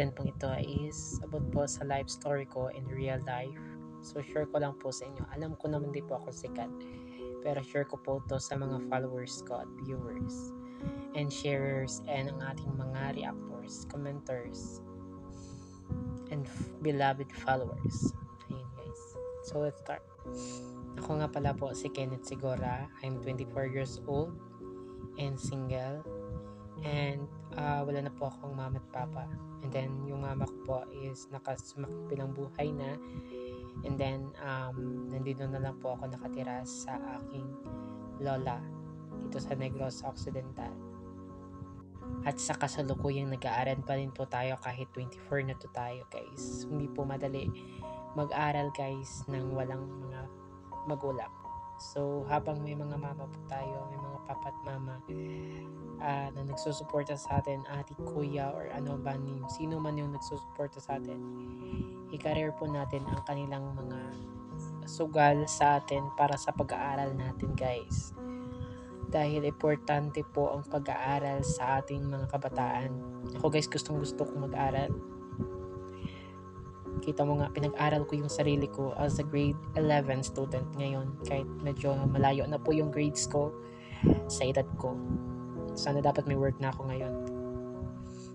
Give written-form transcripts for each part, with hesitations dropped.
content pong ito is about po sa life story ko in real life. So share ko lang po sa inyo. Alam ko naman di po ako sikat, pero share ko po to sa mga followers ko at viewers and sharers and ang ating mga reactors, commenters, and beloved followers. Ayun guys. So let's start. Ako nga pala po si Kenneth Sigora. I'm 24 years old and single. And wala na po akong mama at papa. And then yung mama ko po is nakasumakipilang buhay na. And then nandito na lang po ako nakatira sa aking lola dito sa Negros Occidental. At sa kasalukuyang nag-aaral pa rin po tayo kahit 24 na to tayo guys. Hindi po madali mag-aral guys nang walang mga magulang. So habang may mga mama po tayo, may mga papa at mama na nagsusuporta sa atin, ati, kuya, or ano ba sino man yung nagsusuporta sa atin, i-career po natin ang kanilang mga sugal sa atin para sa pag-aaral natin guys. Dahil importante po ang pag-aaral sa ating mga kabataan. Ako guys, gustong gusto kong mag-aral. Kita mo nga, pinag-aral ko yung sarili ko as a grade 11 student ngayon. Kahit medyo malayo na po yung grades ko sa edad ko. Sana dapat may work na ako ngayon.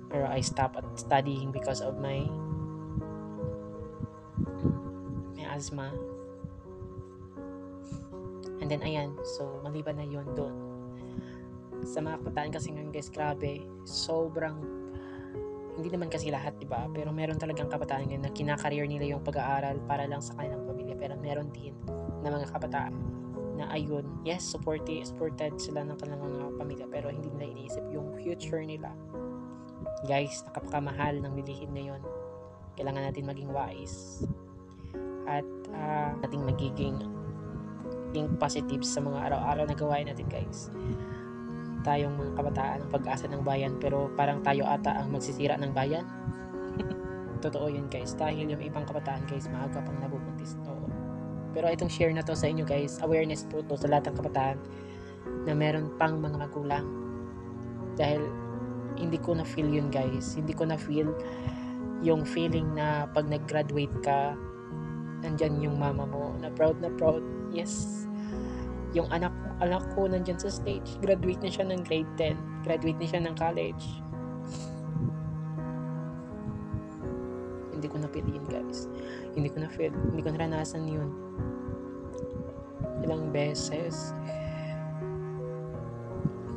Pero I stopped at studying because of my asthma. And then ayan, so maliban na yun doon. Sa mga kabataan kasi ngayon guys, grabe, sobrang hindi naman kasi lahat, diba? Pero meron talagang kabataan ngayon na kinakareer nila yung pag-aaral para lang sa kanilang pamilya. Pero meron din na mga kabataan na ayun, yes, supported sila ng kanilang mga pamilya, pero hindi nila iniisip yung future nila. Guys, nakapakamahal ng bilihin ngayon. Kailangan natin maging wise. At nating magiging positive sa mga araw-araw na gawain natin guys. Tayong mga kabataan ang pag-asa ng bayan, pero parang tayo ata ang magsisira ng bayan. Totoo yun guys, dahil yung ibang kabataan guys maaga pang nabubuntis. Oo. Pero itong share na to sa inyo guys, awareness po to sa lahat ng kabataan na meron pang mga magulang. Dahil hindi ko na feel yun guys, hindi ko na feel yung feeling na pag nag-graduate ka, nandyan yung mama mo na proud, yes, yung anak ko nandyan sa stage, graduate na siya ng grade 10, graduate na siya ng college. Hindi ko na feel yun guys, hindi ko na naranasan yun. Ilang beses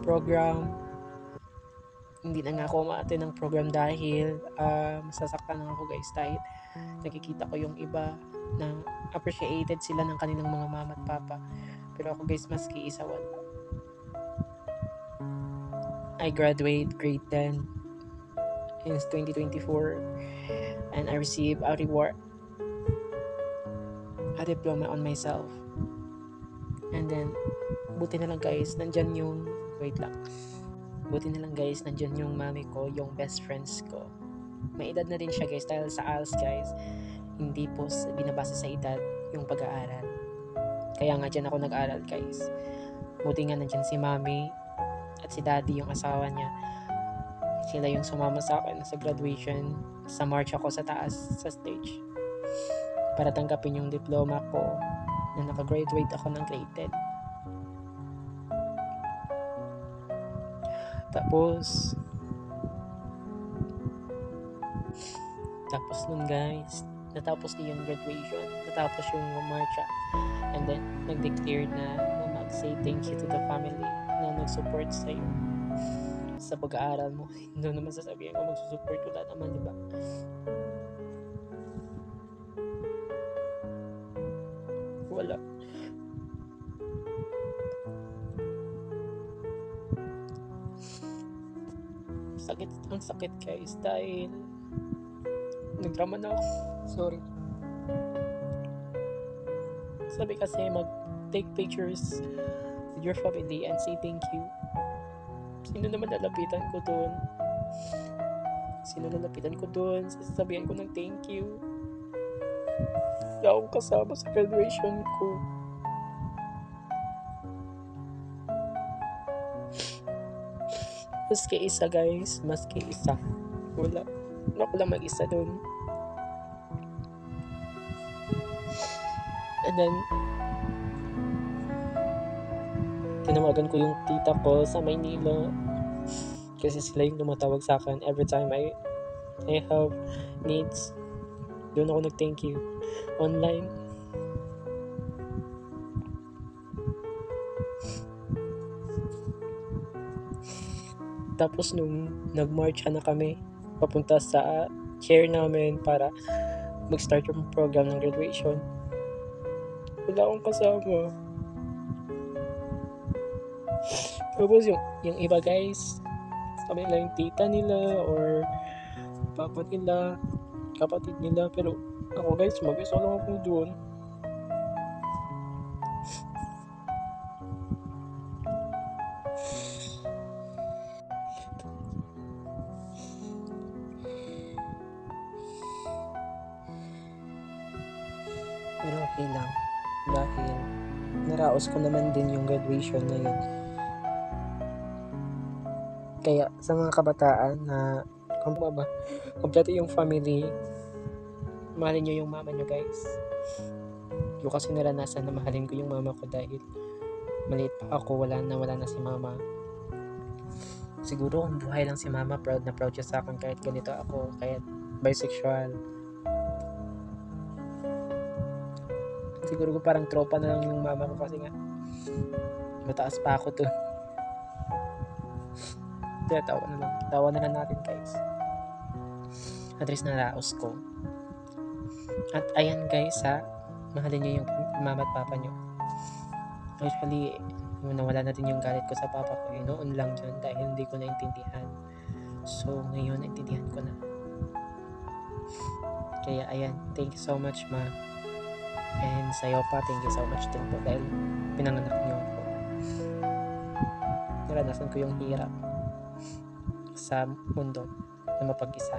program, hindi na nga ako umaattend ng program dahil masasaktan ako guys, dahil nakikita ko yung iba na appreciated sila ng kanilang mga mama at papa, pero ako guys maski isa wala. I graduate grade 10 in 2024 and I receive a reward, a diploma on myself. And then buti na lang guys, nandyan yung mami ko, yung best friends ko. May edad na din siya guys, dahil sa ALS guys, hindi po binabasa sa edad yung pag-aaral. Kaya nga dyan ako nag-aral guys. Buti nga nandyan si mami at si daddy, yung asawa niya. Sila yung sumama sa akin sa graduation. Sa march ako sa taas, sa stage, para tanggapin yung diploma ko na nakagraduate ako ng grade 10. Tapos nun guys, natapos din yung graduation, natapos yung marcha, and then nag-declare na mag-say thank you to the family na nag-support sa'yo sa pag-aaral mo. Hindi naman sasabihin ko magsusupport, wala naman, diba? Wala. Ang sakit guys, dahil nagdrama na ako. Sorry. Sabi kasi mag-take pictures with your family and say thank you. Sino naman lalapitan ko doon? Sasabihan ko ng thank you. Wala akong kasama sa graduation ko. Maski isa guys, wala. Ako lang mag-isa doon. And then, tinawagan ko yung tita ko sa Maynila kasi sila yung tumatawag sa akin every time I have needs. Doon ako nag-thank you online. Tapos nung nag-march na kami papunta sa chair namin para mag-start yung program ng graduation, wala akong kasama. Tapos yung iba guys, sabi nila yung tita nila or papa nila, kapatid nila, pero ako guys, mag-isa lang ako doon. Pero okay lang dahil naraos ko naman din yung graduation na yun. Kaya sa mga kabataan na kompleto yung family, mahalin nyo yung mama nyo guys. Yung kasi naranasan na mahalin ko yung mama ko dahil maliit pa ako, wala na si mama. Siguro kung buhay lang si mama, proud na proud siya sa akin kahit ganito ako, kahit bisexual. Siguro ko parang tropa na lang yung mama ko kasi nga mataas pa ako to. Kaya tawa na lang natin guys. At least naraos ko. At ayan guys ha, mahalin nyo yung mama at papa nyo. Actually, nawala na din yung galit ko sa papa ko. Noon lang yun dahil hindi ko naintindihan. So ngayon naintindihan ko na. Kaya ayan, thank you so much ma. And sa'yo pa, thank you so much din po dahil pinanganak niyo ako. Naranasan ko yung hirap sa mundo na mapag-isa.